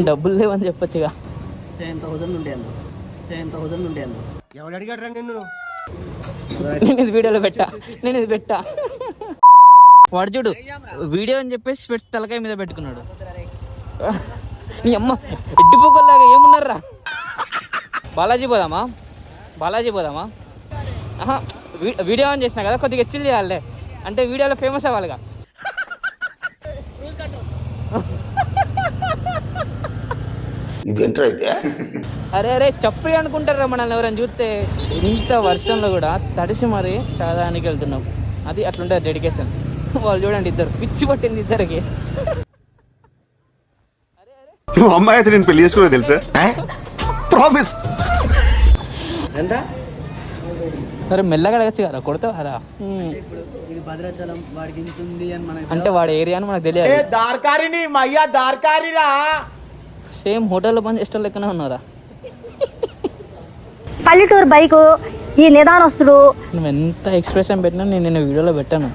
డబ్బులు లేవని చెప్పొచ్చుగా. 10,000 ఉంటాయి అందులో. 10,000 ఉంటాయి అందులో. ఎవడు అడిగాడు రా నిన్ను? నేను ఇది వీడియోలో పెట్టా. వాడు చూడు వీడియో అని చెప్పేసి స్పెట్స్ తలకాయ మీద పెట్టుకున్నాడు. నీ అమ్మ ఎడ్డిపోకల్లాగా ఏమున్నారా. బాలాజీ పోదామా? ఆహా, వీడియో ఆన్ చేసినా కదా, కొద్దిగా చిల్ చేయాలి అంటే వీడియోలో ఫేమస్ అవ్వాలిగా. అరే చప్పి అనుకుంటారా మనల్ని ఎవరైనా చూస్తే. ఇంత వర్షంలో కూడా తడిసి మరి చదవడానికి వెళ్తున్నాం. అది అట్లుంటుంది డెడికేషన్. వాళ్ళు చూడండి, ఇద్దరు పిచ్చి పట్టింది ఇద్దరికి. అమ్మాయి అయితే నేను పెళ్లి చేసుకోలేదు తెలుసా, ప్రామిస్. ఎంత? సరే మెల్లగా అడగచ్చు కదా, కొడతావు కదా. ఇప్పుడు ఇది భద్రాచలం, వాడికి ఇంత ఉంది అని మనకి అంటే వాడి ఏరియా అని మనకు తెలియదు. సేమ్ హోటల్లో పని చేసే లెక్కనే ఉన్నారా. పల్లెటూరు బైకు, ఈ నిదానస్తుడు. నువ్వు ఎంత ఎక్స్ప్రెషన్ పెట్టినా నేను వీడియోలో పెట్టాను.